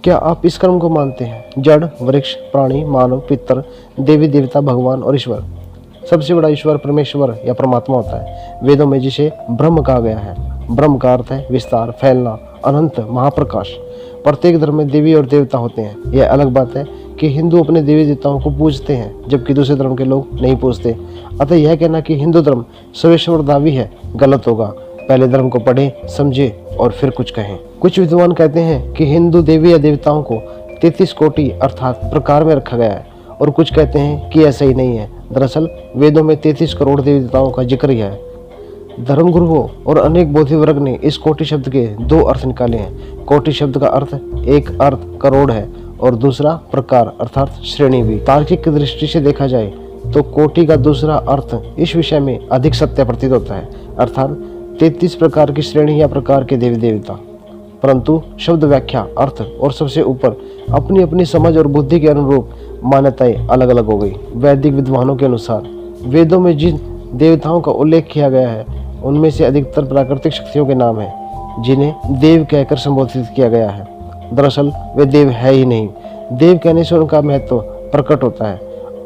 क्या आप इस कर्म को मानते हैं? जड़, वृक्ष, प्राणी, मानव, पितर, देवी देवता, भगवान और ईश्वर। सबसे बड़ा ईश्वर परमेश्वर या परमात्मा होता है, वेदों में जिसे ब्रह्म कहा गया है। ब्रह्म का अर्थ है विस्तार, फैलना, अनंत, महाप्रकाश। प्रत्येक धर्म में देवी और देवता होते हैं। यह अलग बात है कि हिंदू अपने देवी देवताओं को पूजते हैं, जबकि दूसरे धर्म के लोग नहीं पूजते। अतः यह कहना कि हिंदू धर्म सर्वेश्वरदावी है गलत होगा। पहले धर्म को पढ़ें, समझें और फिर कुछ कहें। कुछ विद्वान कहते हैं कि हिंदू देवी या देवताओं को 33 कोटि अर्थात प्रकार में रखा गया है, और कुछ कहते हैं कि ऐसा ही नहीं है। दरअसल वेदों में 33 करोड़ देवी देवताओं का जिक्र ही है। धर्मगुरुओं और अनेक बोधि वर्ग ने इस कोटि शब्द के दो अर्थ निकाले हैं। कोटि शब्द का अर्थ एक अर्थ करोड़ है और दूसरा प्रकार अर्थात श्रेणी भी। तार्किक दृष्टि से देखा जाए तो कोटि का दूसरा अर्थ इस विषय में अधिक सत्य प्रतीत होता है, अर्थात 33 प्रकार की श्रेणी या प्रकार के देवी देवता। परंतु शब्द व्याख्या, अर्थ और सबसे ऊपर अपनी अपनी समझ और बुद्धि के अनुरूप मान्यताएं अलग अलग हो गई। वैदिक विद्वानों के अनुसार वेदों में जिन देवताओं का उल्लेख किया गया है उनमें से अधिकतर प्राकृतिक शक्तियों के नाम हैं, जिन्हें देव कहकर संबोधित किया गया है। दरअसल वे देव है ही नहीं। देव कहने से उनका महत्व प्रकट होता है।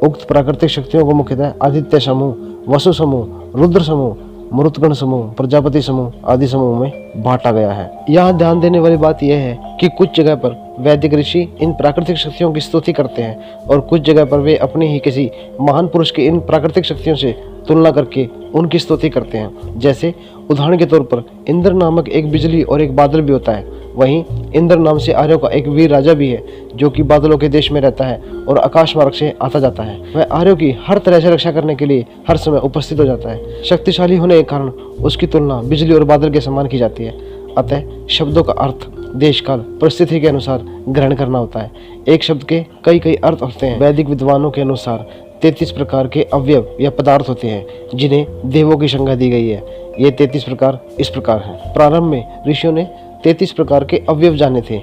उक्त प्राकृतिक शक्तियों को मुख्यतः आदित्य समूह, वसु समूह, रुद्र समूह, मरुतगण समूह, प्रजापति समूह आदि समूह में बांटा गया है। यहाँ ध्यान देने वाली बात यह है कि कुछ जगह पर वैदिक ऋषि इन प्राकृतिक शक्तियों की स्तुति करते हैं और कुछ जगह पर वे अपने ही किसी महान पुरुष की इन प्राकृतिक शक्तियों से तुलना करके उनकी स्तुति करते हैं। जैसे उदाहरण के तौर पर इंद्र नामक एक बिजली और एक बादल भी होता है। वहीं इंद्र नाम से आर्यों का एक वीर राजा भी है, जो कि बादलों के देश में रहता है और आकाश मार्ग से आता जाता है। वह आर्यों की हर तरह से रक्षा करने के लिए हर समय उपस्थित हो जाता है। शक्तिशाली होने के कारण उसकी तुलना बिजली और बादल के समान की जाती है। अतः शब्दों का अर्थ देश काल परिस्थिति के अनुसार ग्रहण करना होता है। एक शब्द के कई कई अर्थ होते हैं। वैदिक विद्वानों के अनुसार 33 प्रकार के अवयव या पदार्थ होते हैं जिन्हें देवों की संज्ञा दी गई है। ये 33 प्रकार इस प्रकार हैं। प्रारंभ में ऋषियों ने 33 प्रकार के अवयव जाने थे।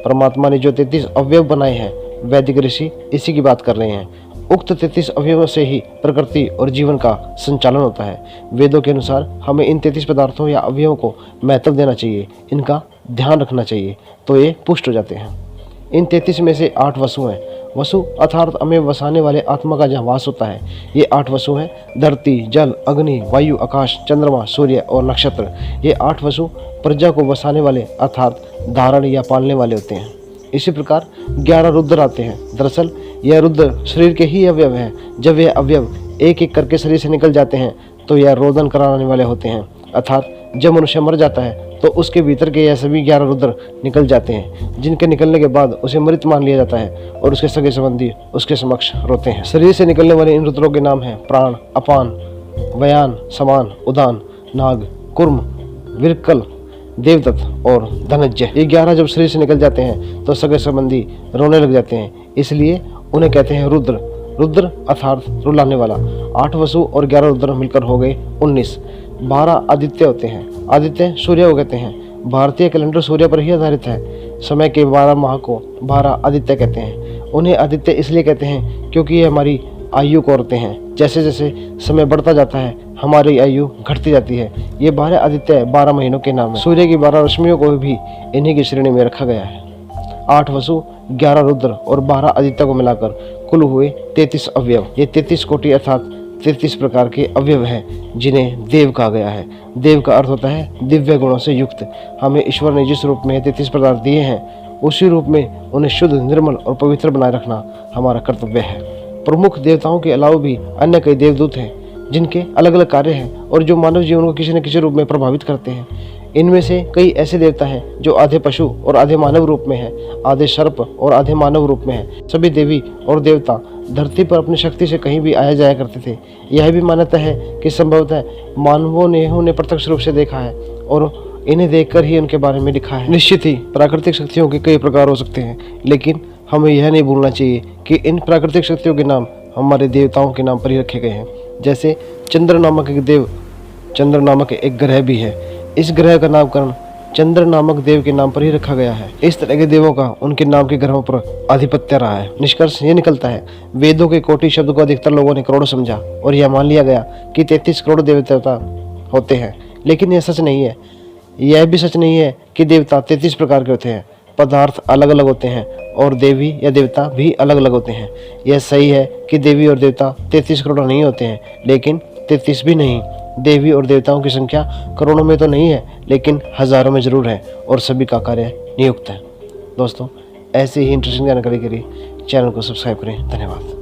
परमात्मा ने जो 33 अवयव बनाए हैं, वैदिक ऋषि इसी की बात कर रहे हैं। उक्त 33 अवयवों से ही प्रकृति और जीवन का संचालन होता है। वेदों के अनुसार हमें इन 33 पदार्थों या अवयवों को महत्व देना चाहिए, इनका ध्यान रखना चाहिए, तो ये पुष्ट हो जाते हैं। इन 33 में से 8 वसु हैं। वसु अर्थात हमें वसाने वाले आत्मा का जहाँ वास होता है। ये 8 वसु हैं: धरती, जल, अग्नि, वायु, आकाश, चंद्रमा, सूर्य और नक्षत्र। ये 8 वसु प्रजा को वसाने वाले अर्थात धारण या पालने वाले होते हैं। इसी प्रकार 11 रुद्र आते हैं। दरअसल यह रुद्र शरीर के ही अवयव हैं। जब यह अवयव एक एक करके शरीर से निकल जाते हैं तो यह रोदन कराने वाले होते हैं, अर्थात जब मनुष्य मर जाता है तो उसके भीतर के यह सभी 11 रुद्र निकल जाते हैं, जिनके निकलने के बाद उसे मृत मान लिया जाता है और उसके सगे संबंधी उसके समक्ष रोते हैं। शरीर से निकलने वाले इन रुद्रों के नाम हैं प्राण, अपान, व्यान, समान, उदान, नाग, कुर्म, विरकल, देवदत्त और धनंजय। ये 11 जब शरीर से निकल जाते हैं तो सगे संबंधी रोने लग जाते हैं, इसलिए उन्हें कहते हैं रुद्र। रुद्र अर्थात रुलाने वाला। 8 वसु और 11 रुद्र मिलकर हो गए 19। 12 आदित्य होते हैं। आदित्य सूर्य को कहते हैं। भारतीय कैलेंडर सूर्य पर ही आधारित है। समय के 12 माह को 12 आदित्य कहते हैं। उन्हें आदित्य इसलिए कहते हैं क्योंकि ये हमारी आयु को औरते हैं। जैसे जैसे समय बढ़ता जाता है हमारी आयु घटती जाती है। ये 12 आदित्य 12 महीनों के नाम है। सूर्य की 12 रश्मियों को भी इन्हीं की श्रेणी में रखा गया है। 8 वसु, 11 रुद्र और 12 आदित्य को मिलाकर कुल हुए 33 अवयव। ये 33 कोटि अर्थात 33 प्रकार के अवयव हैं जिन्हें देव कहा गया है। देव का अर्थ होता है दिव्य गुणों से युक्त। हमें ईश्वर ने जिस रूप में 33 पदार्थ दिए हैं उसी रूप में उन्हें शुद्ध, निर्मल और पवित्र बनाए रखना हमारा कर्तव्य है। प्रमुख देवताओं के अलावा भी अन्य कई देवदूत हैं जिनके अलग अलग कार्य हैं और जो मानव जीवन को किसी न किसी रूप में प्रभावित करते हैं। इनमें से कई ऐसे देवता हैं जो आधे पशु और आधे मानव रूप में हैं, आधे सर्प और आधे मानव रूप में हैं। सभी देवी और देवता धरती पर अपनी शक्ति से कहीं भी आया जाया करते थे। यह भी मान्यता है कि संभवतः मानवों ने उन्हें प्रत्यक्ष रूप से देखा है और इन्हें देखकर ही उनके बारे में लिखा है। निश्चित ही प्राकृतिक शक्तियों के कई प्रकार हो सकते हैं, लेकिन हमें यह नहीं भूलना चाहिए कि इन प्राकृतिक शक्तियों के नाम हमारे देवताओं के नाम पर ही रखे गए हैं। जैसे चंद्र नामक एक देव, चंद्र नामक एक ग्रह भी है। इस ग्रह का नामकरण चंद्र नामक देव के नाम पर ही रखा गया है। इस तरह के देवों का उनके नाम के ग्रहों पर आधिपत्य रहा है। निष्कर्ष ये निकलता है, वेदों के कोटि शब्द को अधिकतर लोगों ने करोड़ समझा और यह मान लिया गया कि 33 करोड़ देवता होते हैं, लेकिन यह सच नहीं है। यह भी सच नहीं है कि देवता 33 प्रकार के होते हैं। पदार्थ अलग अलग होते हैं और देवी या देवता भी अलग अलग होते हैं। यह सही है कि देवी और देवता 33 करोड़ नहीं होते हैं, लेकिन 33 भी नहीं। देवी और देवताओं की संख्या करोड़ों में तो नहीं है, लेकिन हजारों में जरूर है और सभी का कार्य नियुक्त है। दोस्तों, ऐसी ही इंटरेस्टिंग जानकारी के लिए चैनल को सब्सक्राइब करें। धन्यवाद।